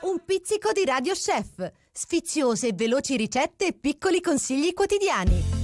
Un pizzico di Radio Chef. Sfiziose e veloci ricette e piccoli consigli quotidiani.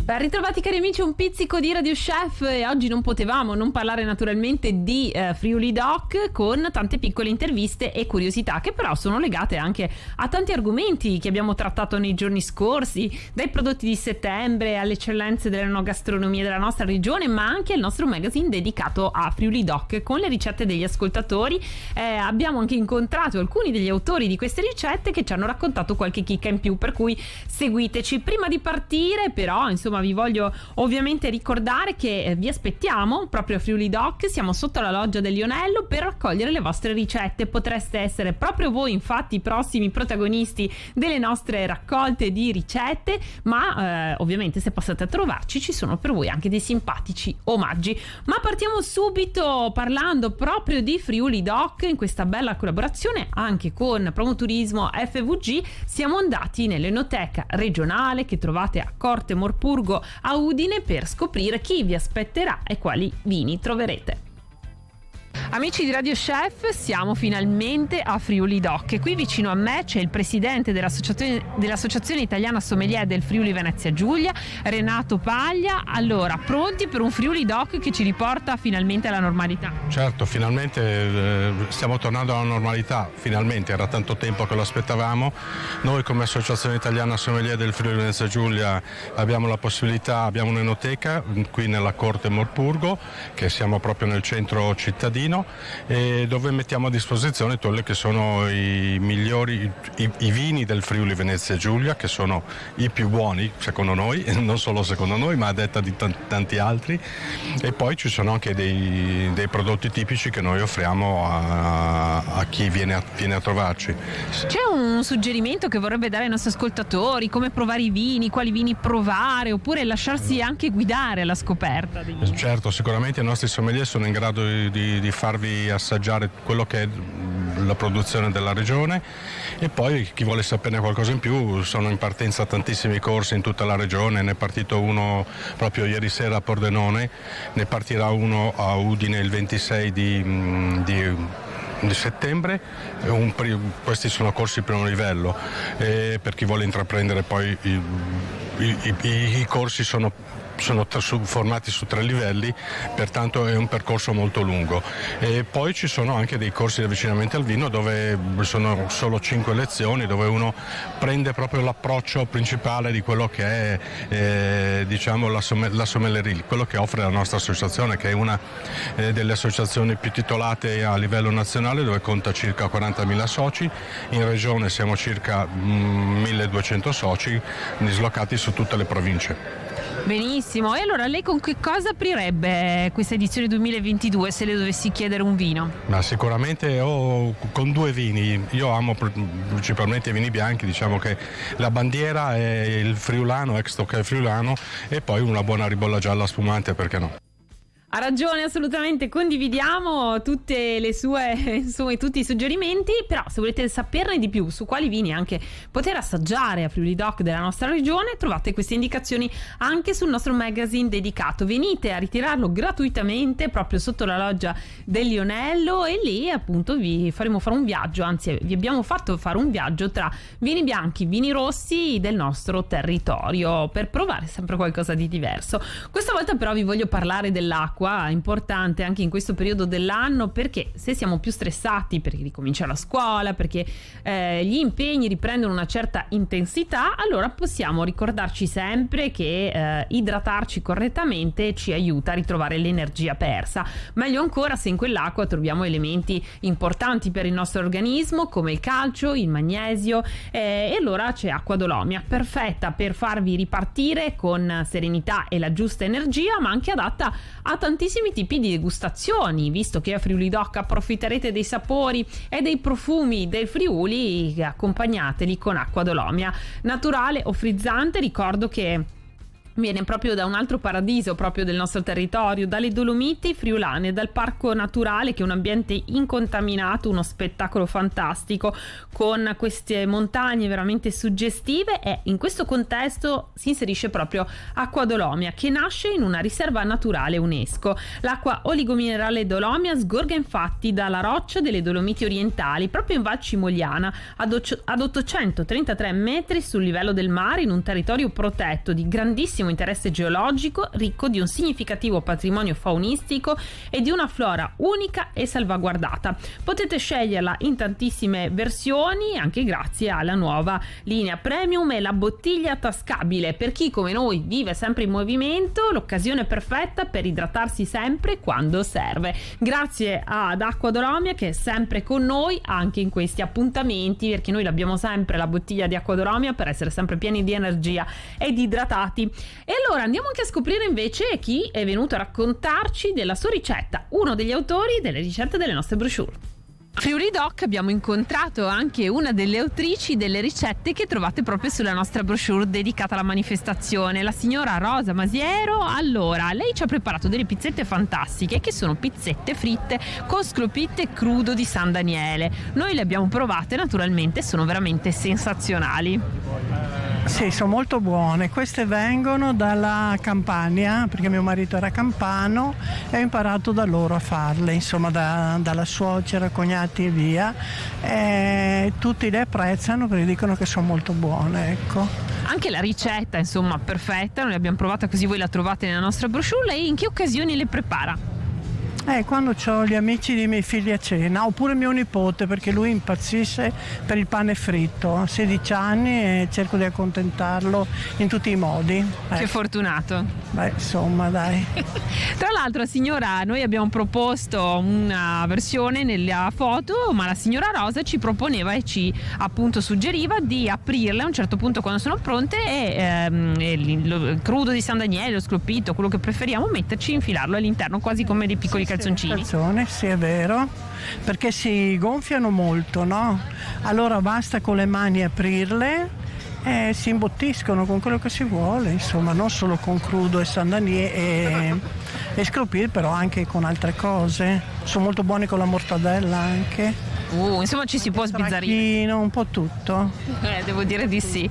Ben ritrovati cari amici, un pizzico di Radio Chef, e oggi non potevamo non parlare naturalmente di Friuli Doc, con tante piccole interviste e curiosità che però sono legate anche a tanti argomenti che abbiamo trattato nei giorni scorsi, dai prodotti di settembre alle eccellenze dell'enogastronomia della nostra regione, ma anche il nostro magazine dedicato a Friuli Doc con le ricette degli ascoltatori. Abbiamo anche incontrato alcuni degli autori di queste ricette che ci hanno raccontato qualche chicca in più, per cui seguiteci. Prima di partire però, insomma, vi voglio ovviamente ricordare che vi aspettiamo proprio a Friuli Doc. Siamo sotto la loggia del Lionello per raccogliere le vostre ricette. Potreste essere proprio voi infatti i prossimi protagonisti delle nostre raccolte di ricette, ma ovviamente se passate a trovarci ci sono per voi anche dei simpatici omaggi. Ma partiamo subito parlando proprio di Friuli Doc, in questa bella collaborazione anche con Promoturismo FVG. Siamo andati nell'enoteca regionale che trovate a Corte Morpurgo a Udine per scoprire chi vi aspetterà e quali vini troverete. Amici di Radio Chef, siamo finalmente a Friuli Doc e qui vicino a me c'è il presidente dell'Associazione Italiana Sommelier del Friuli Venezia Giulia, Renato Paglia. Allora, pronti per un Friuli Doc che ci riporta finalmente alla normalità? Certo, finalmente stiamo tornando alla normalità, finalmente, era tanto tempo che lo aspettavamo. Noi come Associazione Italiana Sommelier del Friuli Venezia Giulia abbiamo la possibilità, abbiamo un'enoteca qui nella Corte Morpurgo, che siamo proprio nel centro cittadino, e dove mettiamo a disposizione quelli che sono i migliori i vini del Friuli Venezia Giulia, che sono i più buoni secondo noi, non solo secondo noi ma a detta di tanti altri, e poi ci sono anche dei prodotti tipici che noi offriamo a chi viene a trovarci. C'è un suggerimento che vorrebbe dare ai nostri ascoltatori, come provare i vini, quali vini provare, oppure lasciarsi anche guidare alla scoperta? Certo, sicuramente i nostri sommelier sono in grado di farvi assaggiare quello che è la produzione della regione, e poi chi vuole saperne qualcosa in più, sono in partenza tantissimi corsi in tutta la regione. Ne è partito uno proprio ieri sera a Pordenone, ne partirà uno a Udine il 26 di settembre. Questi sono corsi primo livello, per chi vuole intraprendere poi i corsi sono formati su 3 livelli, pertanto è un percorso molto lungo. E poi ci sono anche dei corsi di avvicinamento al vino dove sono solo 5 lezioni, dove uno prende proprio l'approccio principale di quello che è diciamo la sommellerie, quello che offre la nostra associazione, che è una delle associazioni più titolate a livello nazionale, dove conta circa 40.000 soci. In regione siamo circa 1.200 soci dislocati su tutte le province. Benissimo, e allora lei con che cosa aprirebbe questa edizione 2022 se le dovessi chiedere un vino? Ma sicuramente con 2 vini. Io amo principalmente i vini bianchi, diciamo che la bandiera è il friulano, ex Toccai friulano, e poi una buona ribolla gialla spumante, perché no? Ha ragione, assolutamente, condividiamo tutte le sue, insomma, tutti i suggerimenti. Però se volete saperne di più su quali vini anche poter assaggiare a Friuli Doc della nostra regione, trovate queste indicazioni anche sul nostro magazine dedicato. Venite a ritirarlo gratuitamente proprio sotto la loggia del Lionello, e lì appunto vi faremo fare un viaggio, anzi vi abbiamo fatto fare un viaggio tra vini bianchi, vini rossi del nostro territorio, per provare sempre qualcosa di diverso. Questa volta però vi voglio parlare dell'acqua, importante anche in questo periodo dell'anno, perché se siamo più stressati perché ricomincia la scuola, perché gli impegni riprendono una certa intensità, allora possiamo ricordarci sempre che idratarci correttamente ci aiuta a ritrovare l'energia persa. Meglio ancora se in quell'acqua troviamo elementi importanti per il nostro organismo come il calcio, il magnesio, e allora c'è Acqua Dolomia, perfetta per farvi ripartire con serenità e la giusta energia, ma anche adatta a tantissimi tipi di degustazioni, visto che a Friuli Doc approfitterete dei sapori e dei profumi del Friuli, accompagnateli con Acqua Dolomia naturale o frizzante. Ricordo che viene proprio da un altro paradiso proprio del nostro territorio, dalle Dolomiti friulane, dal parco naturale, che è un ambiente incontaminato, uno spettacolo fantastico con queste montagne veramente suggestive, e in questo contesto si inserisce proprio Acqua Dolomia, che nasce in una riserva naturale UNESCO. L'acqua oligominerale Dolomia sgorga infatti dalla roccia delle Dolomiti orientali proprio in Val Cimogliana ad 833 metri sul livello del mare, in un territorio protetto di grandissimo interesse geologico, ricco di un significativo patrimonio faunistico e di una flora unica e salvaguardata. Potete sceglierla in tantissime versioni, anche grazie alla nuova linea premium e la bottiglia tascabile. Per chi come noi vive sempre in movimento, l'occasione perfetta per idratarsi sempre quando serve. Grazie ad Acqua Dolomia, che è sempre con noi anche in questi appuntamenti, perché noi l'abbiamo sempre la bottiglia di Acqua Dolomia per essere sempre pieni di energia ed idratati. E allora andiamo anche a scoprire invece chi è venuto a raccontarci della sua ricetta, uno degli autori delle ricette delle nostre brochure. Friuli Doc abbiamo incontrato anche una delle autrici delle ricette che trovate proprio sulla nostra brochure dedicata alla manifestazione, la signora Rosa Masiero. Allora, lei ci ha preparato delle pizzette fantastiche, che sono pizzette fritte con sclopite crudo di San Daniele. Noi le abbiamo provate, naturalmente sono veramente sensazionali. Sì, sono molto buone. Queste vengono dalla Campania, perché mio marito era campano e ho imparato da loro a farle, insomma dalla suocera, cognati e via. E tutti le apprezzano perché dicono che sono molto buone, ecco. Anche la ricetta, insomma, perfetta, noi l'abbiamo provata, così voi la trovate nella nostra brochure. Lei in che occasioni le prepara? Quando ho gli amici dei miei figli a cena, oppure mio nipote, perché lui impazzisce per il pane fritto, ha 16 anni e cerco di accontentarlo in tutti i modi. Che fortunato. Beh, insomma, dai. Tra l'altro, signora, noi abbiamo proposto una versione nella foto, ma la signora Rosa ci proponeva e ci appunto suggeriva di aprirle a un certo punto quando sono pronte e il crudo di San Daniele, lo sclopito, quello che preferiamo, metterci, infilarlo all'interno quasi come dei piccoli calzoncini. Sì, è vero, perché si gonfiano molto, no? Allora basta con le mani aprirle e si imbottiscono con quello che si vuole, insomma, non solo con crudo e San Daniele e sclopir, però anche con altre cose. Sono molto buoni con la mortadella anche. Insomma, ci si può sbizzarrire un po' tutto. Devo dire di sì.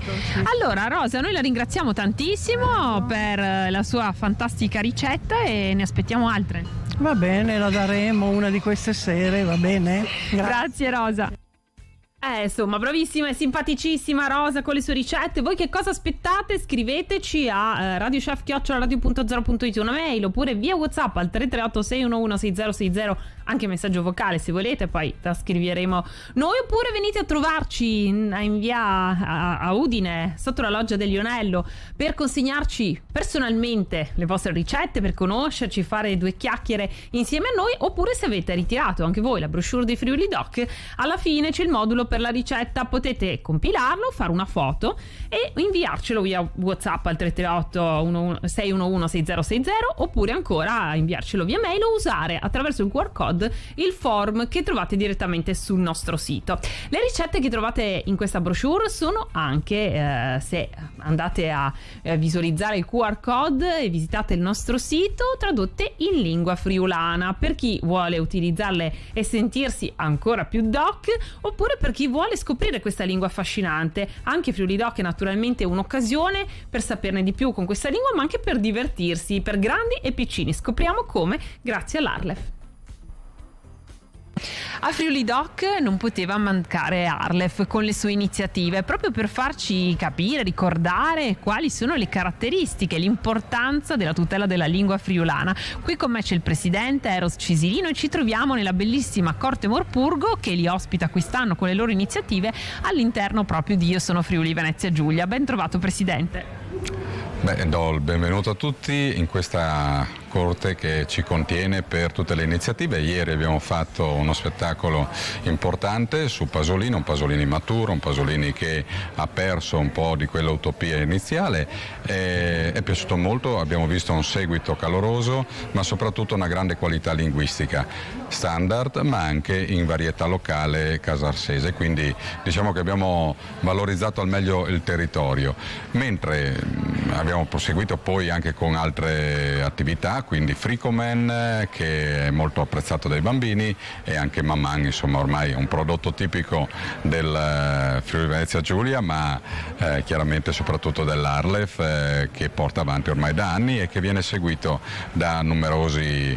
Allora Rosa, noi la ringraziamo tantissimo per la sua fantastica ricetta e ne aspettiamo altre. Va bene, la daremo una di queste sere, va bene? Grazie Rosa. Insomma, bravissima e simpaticissima Rosa con le sue ricette. Voi che cosa aspettate? Scriveteci a radiochef@radio.0.it, una mail, oppure via WhatsApp al 338 611 6060, anche messaggio vocale se volete, poi trascriveremo noi, oppure venite a trovarci in via a Udine, sotto la loggia del Lionello, per consegnarci personalmente le vostre ricette, per conoscerci, fare due chiacchiere insieme a noi, oppure se avete ritirato anche voi la brochure di Friuli Doc, alla fine c'è il modulo per la ricetta, potete compilarlo, fare una foto e inviarcelo via WhatsApp al 338 611 6060, oppure ancora inviarcelo via mail o usare attraverso il QR code il form che trovate direttamente sul nostro sito. Le ricette che trovate in questa brochure sono anche, se andate a visualizzare il QR code e visitate il nostro sito, tradotte in lingua friulana, per chi vuole utilizzarle e sentirsi ancora più doc, oppure per chi vuole scoprire questa lingua affascinante. Anche Friuli Doc è naturalmente un'occasione per saperne di più con questa lingua, ma anche per divertirsi, per grandi e piccini. Scopriamo come grazie all'Arlef. A Friuli Doc non poteva mancare Arlef con le sue iniziative, proprio per farci capire, ricordare quali sono le caratteristiche, l'importanza della tutela della lingua friulana. Qui con me c'è il presidente Eros Cisilino e ci troviamo nella bellissima Corte Morpurgo, che li ospita quest'anno con le loro iniziative all'interno proprio di Io sono Friuli Venezia Giulia. Ben trovato presidente. Do il benvenuto a tutti in questa corte che ci contiene per tutte le iniziative. Ieri abbiamo fatto uno spettacolo importante su Pasolini, un Pasolini maturo, un Pasolini che ha perso un po' di quell'utopia iniziale. È piaciuto molto, abbiamo visto un seguito caloroso, ma soprattutto una grande qualità linguistica, standard, ma anche in varietà locale casarsese, quindi diciamo che abbiamo valorizzato al meglio il territorio. Mentre abbiamo proseguito poi anche con altre attività, quindi Fricoman, che è molto apprezzato dai bambini, e anche Mamman, insomma ormai è un prodotto tipico del Friuli Venezia Giulia, ma chiaramente soprattutto dell'Arlef, che porta avanti ormai da anni e che viene seguito da numerosi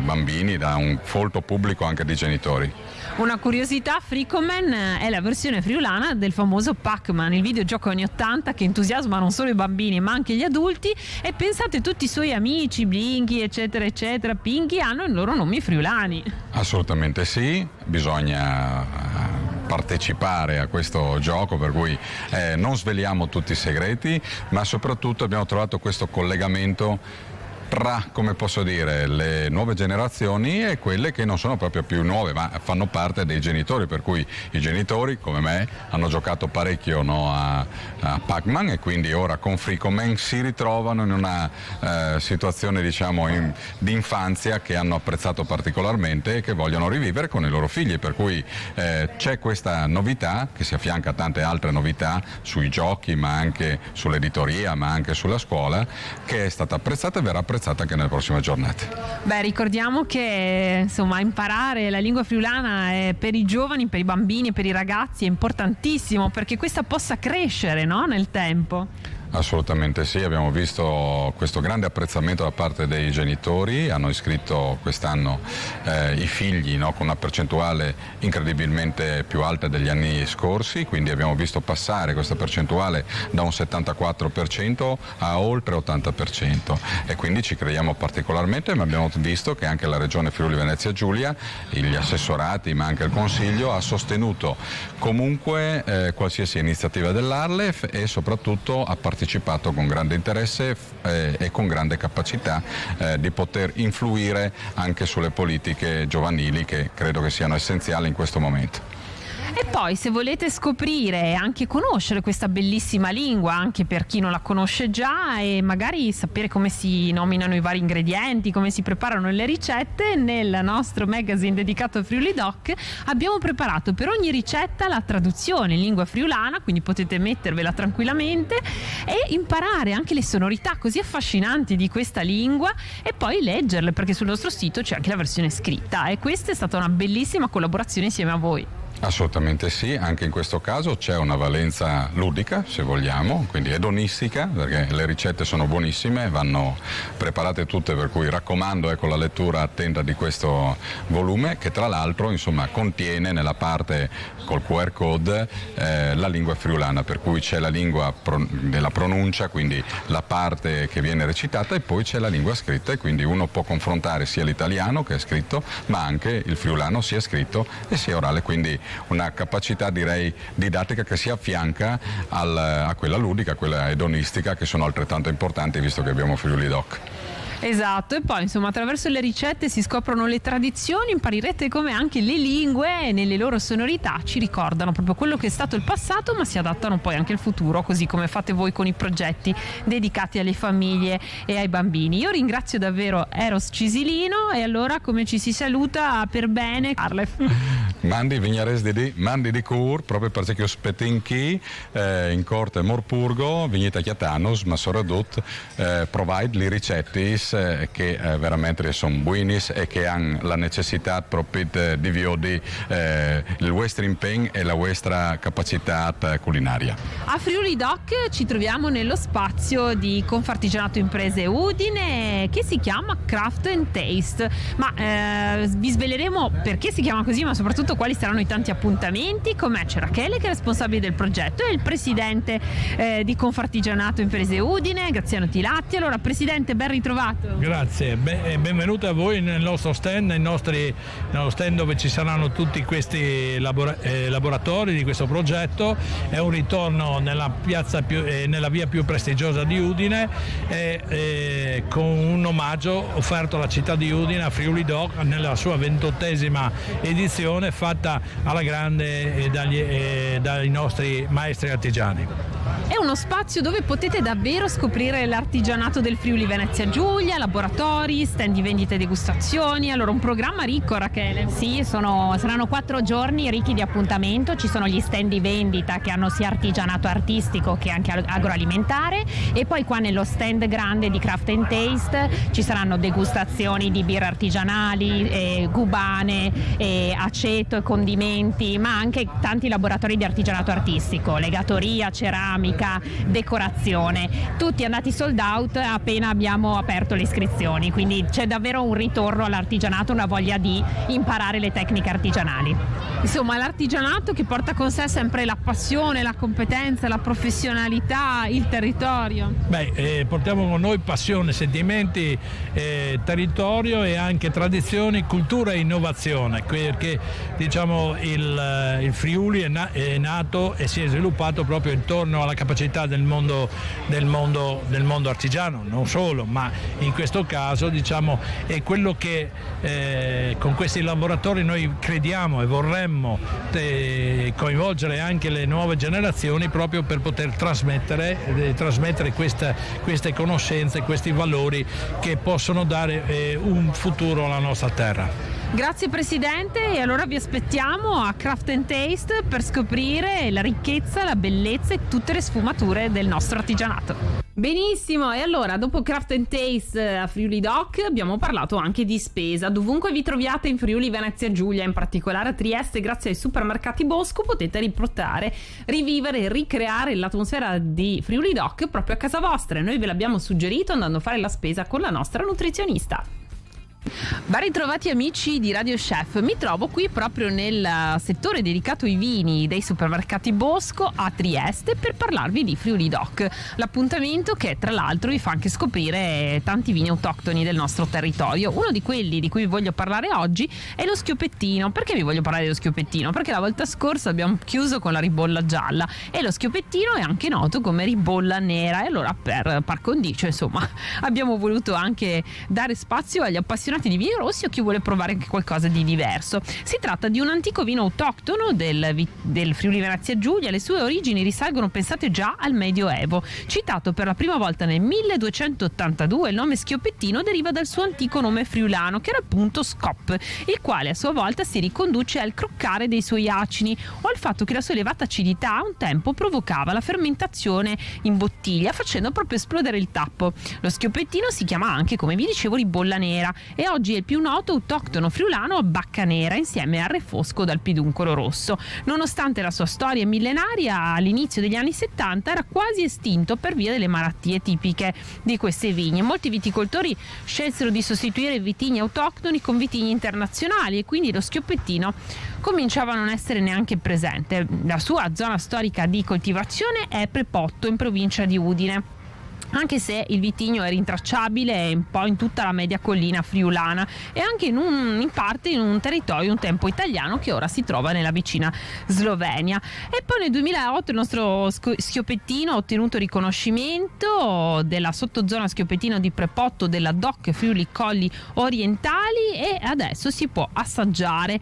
bambini, da un folto pubblico anche di genitori. Una curiosità, Fricoman è la versione friulana del famoso Pac-Man, il videogioco anni 80 che entusiasma non solo i bambini ma anche gli adulti, e pensate tutti i suoi amici, Blinky eccetera eccetera, Pinky, hanno i loro nomi friulani. Assolutamente sì, bisogna partecipare a questo gioco, per cui non sveliamo tutti i segreti, ma soprattutto abbiamo trovato questo collegamento tra, come posso dire, le nuove generazioni e quelle che non sono proprio più nuove, ma fanno parte dei genitori, per cui i genitori, come me, hanno giocato parecchio, no, a Pac-Man, e quindi ora con Fricoman si ritrovano in una situazione, diciamo, di infanzia che hanno apprezzato particolarmente e che vogliono rivivere con i loro figli, per cui c'è questa novità che si affianca a tante altre novità sui giochi, ma anche sull'editoria, ma anche sulla scuola, che è stata apprezzata e verrà apprezzata anche nelle prossime giornate. Beh, ricordiamo che insomma imparare la lingua friulana è per i giovani, per i bambini, per i ragazzi è importantissimo, perché questa possa crescere, no, nel tempo. Assolutamente sì, abbiamo visto questo grande apprezzamento da parte dei genitori, hanno iscritto quest'anno i figli, no, con una percentuale incredibilmente più alta degli anni scorsi, quindi abbiamo visto passare questa percentuale da un 74% a oltre 80%, e quindi ci crediamo particolarmente, ma abbiamo visto che anche la Regione Friuli Venezia Giulia, gli assessorati ma anche il Consiglio ha sostenuto comunque qualsiasi iniziativa dell'Arlef, e soprattutto ha partecipato con grande interesse e con grande capacità di poter influire anche sulle politiche giovanili, che credo che siano essenziali in questo momento. E poi, se volete scoprire e anche conoscere questa bellissima lingua, anche per chi non la conosce già, e magari sapere come si nominano i vari ingredienti, come si preparano le ricette, nel nostro magazine dedicato a Friuli Doc abbiamo preparato per ogni ricetta la traduzione in lingua friulana, quindi potete mettervela tranquillamente e imparare anche le sonorità così affascinanti di questa lingua, e poi leggerle, perché sul nostro sito c'è anche la versione scritta, e questa è stata una bellissima collaborazione insieme a voi. Assolutamente sì, anche in questo caso c'è una valenza ludica, se vogliamo, quindi edonistica, perché le ricette sono buonissime, vanno preparate tutte, per cui raccomando, ecco, la lettura attenta di questo volume, che tra l'altro, insomma, contiene nella parte col QR code la lingua friulana, per cui c'è la lingua della pronuncia, quindi la parte che viene recitata, e poi c'è la lingua scritta, e quindi uno può confrontare sia l'italiano che è scritto, ma anche il friulano sia scritto e sia orale, quindi una capacità, direi, didattica che si affianca a quella ludica, a quella edonistica, che sono altrettanto importanti, visto che abbiamo Friuli Doc. Esatto, e poi insomma attraverso le ricette si scoprono le tradizioni, imparirete come anche le lingue nelle loro sonorità ci ricordano proprio quello che è stato il passato, ma si adattano poi anche al futuro, così come fate voi con i progetti dedicati alle famiglie e ai bambini. Io ringrazio davvero Eros Cisilino, e allora come ci si saluta per bene, Arlef? Mandi vignares mandi di cur, proprio perché io spetinchi in corte Morpurgo, vigneta Chiatanos, ma soprattutto provide le ricette che veramente sono buonis e che hanno la necessità proprio di viodi il vostro impegno e la vostra capacità culinaria. A Friuli Doc ci troviamo nello spazio di Confartigianato Imprese Udine, che si chiama Craft and Taste, ma vi sveleremo perché si chiama così, ma soprattutto quali saranno i tanti appuntamenti. Con me c'è Rachele, che è responsabile del progetto, e il presidente di Confartigianato Imprese Udine, Graziano Tilatti. Allora, presidente, ben ritrovato. Grazie, benvenuti a voi nel nostro stand, nello stand dove ci saranno tutti questi laboratori di questo progetto. È un ritorno nella nella via più prestigiosa di Udine, con un omaggio offerto alla città di Udine a Friuli Doc nella sua 28esima edizione, fatta alla grande dai nostri maestri artigiani. È uno spazio dove potete davvero scoprire l'artigianato del Friuli Venezia Giulia, laboratori, stand di vendita e degustazioni. Allora, un programma ricco, Rachele. Sì, saranno 4 giorni ricchi di appuntamento. Ci sono gli stand di vendita che hanno sia artigianato artistico che anche agroalimentare, e poi qua nello stand grande di Craft and Taste ci saranno degustazioni di birre artigianali, cubane, aceto e condimenti, ma anche tanti laboratori di artigianato artistico, legatoria, ceramica, decorazione, tutti andati sold out appena abbiamo aperto le iscrizioni, quindi c'è davvero un ritorno all'artigianato, una voglia di imparare le tecniche artigianali. Insomma, l'artigianato che porta con sé sempre la passione, la competenza, la professionalità, il territorio. Portiamo con noi passione, sentimenti, territorio e anche tradizioni, cultura e innovazione, perché diciamo il Friuli è nato e si è sviluppato proprio intorno alla capacità del mondo artigiano, non solo, ma in questo caso diciamo è quello che con questi laboratori noi crediamo e vorremmo coinvolgere anche le nuove generazioni, proprio per poter trasmettere queste conoscenze, questi valori che possono dare un futuro alla nostra terra. Grazie Presidente, e allora vi aspettiamo a Craft and Taste per scoprire la ricchezza, la bellezza e tutte le sfumature del nostro artigianato. Benissimo, e allora dopo Craft and Taste a Friuli Doc abbiamo parlato anche di spesa. Dovunque vi troviate in Friuli Venezia Giulia, in particolare a Trieste, grazie ai supermercati Bosco potete riportare, rivivere e ricreare l'atmosfera di Friuli Doc proprio a casa vostra. Noi ve l'abbiamo suggerito andando a fare la spesa con la nostra nutrizionista. Ben ritrovati amici di Radio Chef, mi trovo qui proprio nel settore dedicato ai vini dei supermercati Bosco a Trieste per parlarvi di Friuli Doc, l'appuntamento che tra l'altro vi fa anche scoprire tanti vini autoctoni del nostro territorio. Uno di quelli di cui vi voglio parlare oggi è lo schioppettino. Perché vi voglio parlare dello schioppettino? Perché la volta scorsa abbiamo chiuso con la ribolla gialla e lo schioppettino è anche noto come ribolla nera, e allora per par condicio insomma abbiamo voluto anche dare spazio agli appassionati di vini rossi o chi vuole provare anche qualcosa di diverso. Si tratta di un antico vino autoctono del Friuli Venezia Giulia. Le sue origini risalgono, pensate, già al Medioevo. Citato per la prima volta nel 1282, il nome schioppettino deriva dal suo antico nome friulano, che era appunto scop, il quale a sua volta si riconduce al croccare dei suoi acini o al fatto che la sua elevata acidità a un tempo provocava la fermentazione in bottiglia, facendo proprio esplodere il tappo. Lo schioppettino si chiama anche, come vi dicevo, ribolla nera, e oggi è il più noto autoctono friulano a bacca nera insieme al refosco dal piduncolo rosso. Nonostante la sua storia millenaria, all'inizio degli anni 70 era quasi estinto per via delle malattie tipiche di queste vigne. Molti viticoltori scelsero di sostituire i vitigni autoctoni con vitigni internazionali e quindi lo schioppettino cominciava a non essere neanche presente. La sua zona storica di coltivazione è Prepotto, in provincia di Udine, anche se il vitigno è rintracciabile un po' in tutta la media collina friulana e anche in parte in un territorio un tempo italiano che ora si trova nella vicina Slovenia. E poi nel 2008 il nostro schioppettino ha ottenuto riconoscimento della sottozona schioppettino di Prepotto della DOC Friuli Colli Orientali, e adesso si può assaggiare.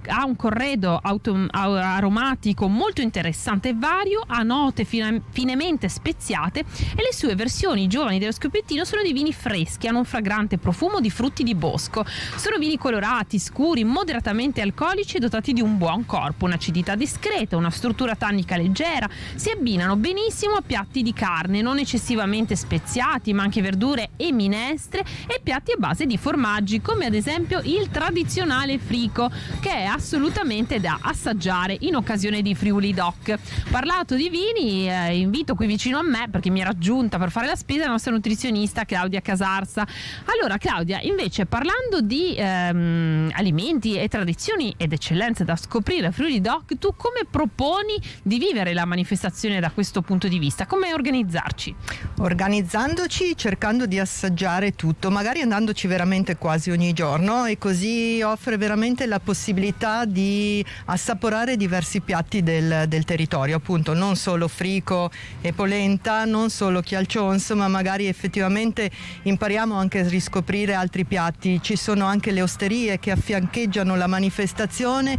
Ha un corredo aromatico molto interessante e vario, ha note finemente speziate, e le sue versioni giovani dello schioppettino sono di vini freschi, hanno un fragrante profumo di frutti di bosco. Sono vini colorati, scuri, moderatamente alcolici e dotati di un buon corpo, un'acidità discreta, una struttura tannica leggera. Si abbinano benissimo a piatti di carne non eccessivamente speziati, ma anche verdure e minestre, e piatti a base di formaggi, come ad esempio il tradizionale frico, che è assolutamente da assaggiare in occasione di Friuli Doc. Parlato di vini, invito qui vicino a me, perché mi è raggiunta per fare la spesa, la nostra nutrizionista Claudia Casarsa. Allora Claudia, invece, parlando di alimenti e tradizioni ed eccellenze da scoprire a Friuli Doc, tu come proponi di vivere la manifestazione da questo punto di vista? Come organizzarci? Organizzandoci, cercando di assaggiare tutto, magari andandoci veramente quasi ogni giorno, e così offre veramente la possibilità di assaporare diversi piatti del territorio, appunto non solo frico e polenta, non solo chialcione, dolciuccio, insomma magari effettivamente impariamo anche a riscoprire altri piatti. Ci sono anche le osterie che affiancheggiano la manifestazione,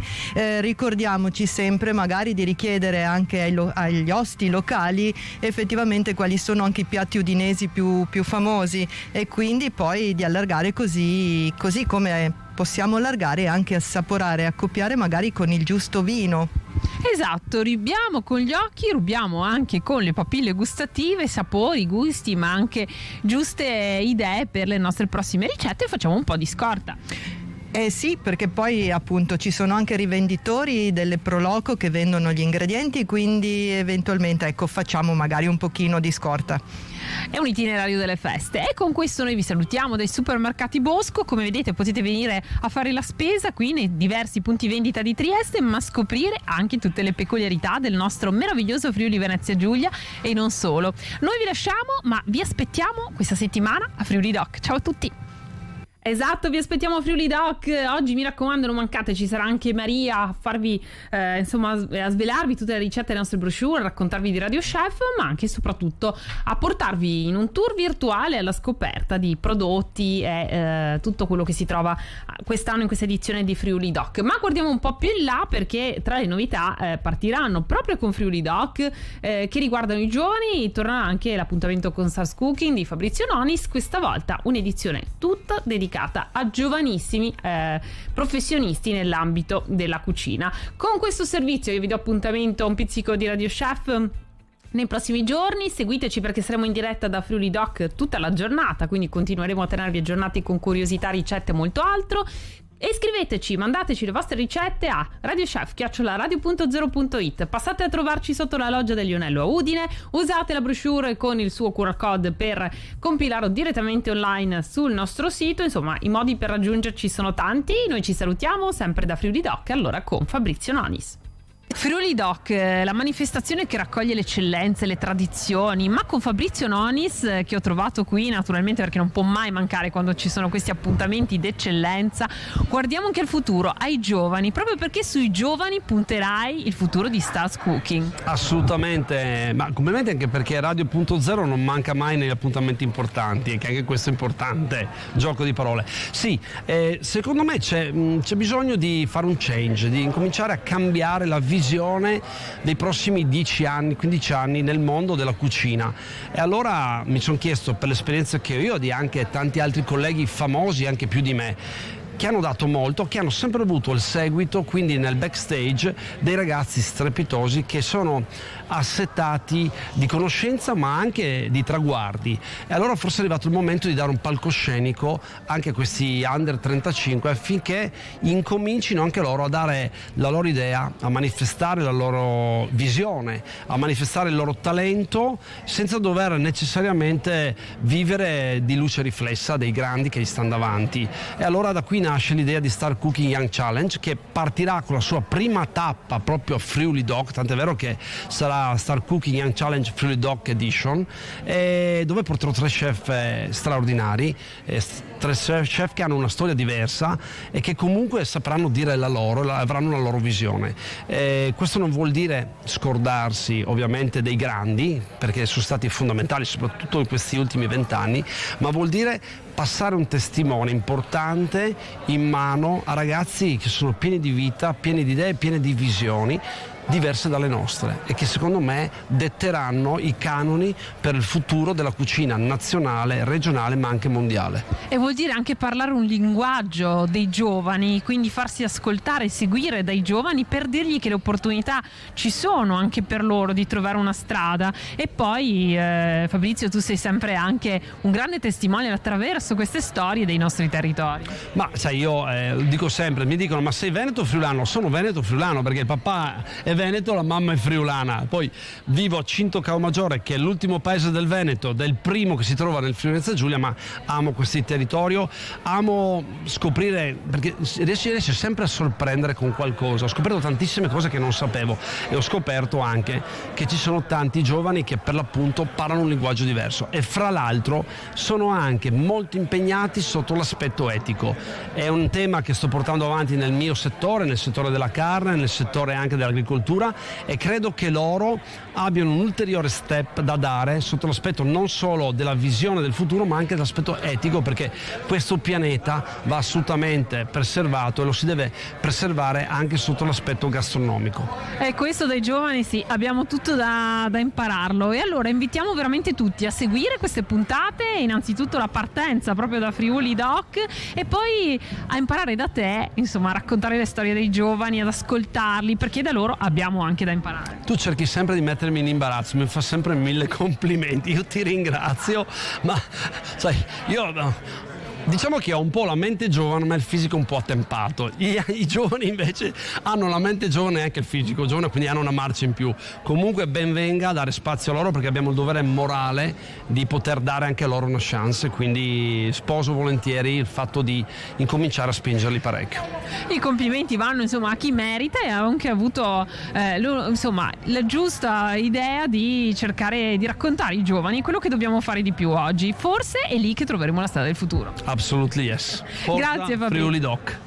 ricordiamoci sempre magari di richiedere anche agli osti locali effettivamente quali sono anche i piatti udinesi più famosi, e quindi poi di allargare così come possiamo allargare anche assaporare, accoppiare magari con il giusto vino. Esatto, rubiamo con gli occhi, rubiamo anche con le papille gustative, sapori, gusti, ma anche giuste idee per le nostre prossime ricette, e facciamo un po' di scorta. Sì, perché poi appunto ci sono anche rivenditori delle Proloco che vendono gli ingredienti, quindi eventualmente facciamo magari un pochino di scorta. È un itinerario delle feste, e con questo noi vi salutiamo dai supermercati Bosco. Come vedete potete venire a fare la spesa qui nei diversi punti vendita di Trieste, ma scoprire anche tutte le peculiarità del nostro meraviglioso Friuli Venezia Giulia, e non solo. Noi vi lasciamo, ma vi aspettiamo questa settimana a Friuli Doc. Ciao a tutti! Esatto, vi aspettiamo a Friuli Doc. Oggi mi raccomando non mancate, ci sarà anche Maria a farvi a svelarvi tutte le ricette delle nostre brochure, a raccontarvi di Radio Chef, ma anche e soprattutto a portarvi in un tour virtuale alla scoperta di prodotti e tutto quello che si trova quest'anno in questa edizione di Friuli Doc. Ma guardiamo un po' più in là, perché tra le novità partiranno proprio con Friuli Doc che riguardano i giovani. Tornerà anche l'appuntamento con Stars Cooking di Fabrizio Nonis, questa volta un'edizione tutta dedicata a giovanissimi professionisti nell'ambito della cucina. Con questo servizio io vi do appuntamento a un pizzico di Radio Chef nei prossimi giorni. Seguiteci perché saremo in diretta da Friuli Doc tutta la giornata, quindi continueremo a tenervi aggiornati con curiosità, ricette e molto altro. E scriveteci, mandateci le vostre ricette a radiochef@radio.0.it. Passate a trovarci sotto la loggia del Lionello a Udine, usate la brochure con il suo QR code per compilarlo direttamente online sul nostro sito. Insomma, i modi per raggiungerci sono tanti. Noi ci salutiamo sempre da Friuli Doc, allora con Fabrizio Nonis. Friuli Doc, la manifestazione che raccoglie le eccellenze, le tradizioni, ma con Fabrizio Nonis, che ho trovato qui naturalmente perché non può mai mancare quando ci sono questi appuntamenti d'eccellenza. Guardiamo anche al futuro, ai giovani, proprio perché sui giovani punterai il futuro di Stars Cooking. Assolutamente, ma complimenti anche perché Radio.0 non manca mai negli appuntamenti importanti, e che anche questo è importante, gioco di parole. Sì, secondo me c'è bisogno di fare un change, di incominciare a cambiare la visione dei prossimi 10 anni, 15 anni nel mondo della cucina. E allora mi sono chiesto, per l'esperienza che ho io, di anche tanti altri colleghi famosi, anche più di me, che hanno dato molto, che hanno sempre avuto il seguito, quindi nel backstage, dei ragazzi strepitosi che sono assetati di conoscenza ma anche di traguardi. E allora forse è arrivato il momento di dare un palcoscenico anche a questi under 35 affinché incomincino anche loro a dare la loro idea, a manifestare la loro visione, a manifestare il loro talento senza dover necessariamente vivere di luce riflessa dei grandi che gli stanno davanti. E allora da qui nasce l'idea di Star Cooking Young Challenge, che partirà con la sua prima tappa proprio a Friuli Doc, tant'è vero che sarà Star Cooking Young Challenge Friuli Doc Edition, dove porterò 3 chef straordinari, 3 chef che hanno una storia diversa e che comunque sapranno dire la loro, avranno la loro visione. Questo non vuol dire scordarsi ovviamente dei grandi, perché sono stati fondamentali soprattutto in questi ultimi 20 anni, ma vuol dire passare un testimone importante in mano a ragazzi che sono pieni di vita, pieni di idee, pieni di visioni diverse dalle nostre, e che secondo me detteranno i canoni per il futuro della cucina nazionale, regionale ma anche mondiale. E vuol dire anche parlare un linguaggio dei giovani, quindi farsi ascoltare e seguire dai giovani per dirgli che le opportunità ci sono anche per loro di trovare una strada. E poi Fabrizio, tu sei sempre anche un grande testimone attraverso queste storie dei nostri territori. Ma sai, io dico sempre, mi dicono: ma sei veneto o friulano? Sono veneto friulano perché il papà è veneto, la mamma è friulana. Poi vivo a Cinto Caomaggiore, che è l'ultimo paese del Veneto, del primo che si trova nel Friuli Venezia Giulia, ma amo questo territorio, amo scoprire, perché riesce sempre a sorprendere con qualcosa. Ho scoperto tantissime cose che non sapevo, e ho scoperto anche che ci sono tanti giovani che per l'appunto parlano un linguaggio diverso, e fra l'altro sono anche molto impegnati sotto l'aspetto etico. È un tema che sto portando avanti nel mio settore, nel settore della carne, nel settore anche dell'agricoltura, cultura, e credo che loro abbiano un ulteriore step da dare sotto l'aspetto non solo della visione del futuro, ma anche dell'aspetto etico, perché questo pianeta va assolutamente preservato e lo si deve preservare anche sotto l'aspetto gastronomico. E questo dai giovani sì, abbiamo tutto da impararlo, e allora invitiamo veramente tutti a seguire queste puntate, innanzitutto la partenza proprio da Friuli Doc, e poi a imparare da te, insomma, a raccontare le storie dei giovani, ad ascoltarli, perché da loro abbiamo anche da imparare. Tu cerchi sempre di mettermi in imbarazzo, mi fa sempre 1000 complimenti, io ti ringrazio, ma sai, io diciamo che ho un po' la mente giovane ma il fisico un po' attempato. I giovani invece hanno la mente giovane e anche il fisico giovane, quindi hanno una marcia in più. Comunque ben venga a dare spazio a loro, perché abbiamo il dovere morale di poter dare anche a loro una chance, quindi sposo volentieri il fatto di incominciare a spingerli parecchio. I complimenti vanno, insomma, a chi merita e ha anche avuto insomma, la giusta idea di cercare di raccontare ai giovani quello che dobbiamo fare di più oggi. Forse è lì che troveremo la strada del futuro. Absolutely yes. Forza Grazie Fabrizio. Friuli Doc.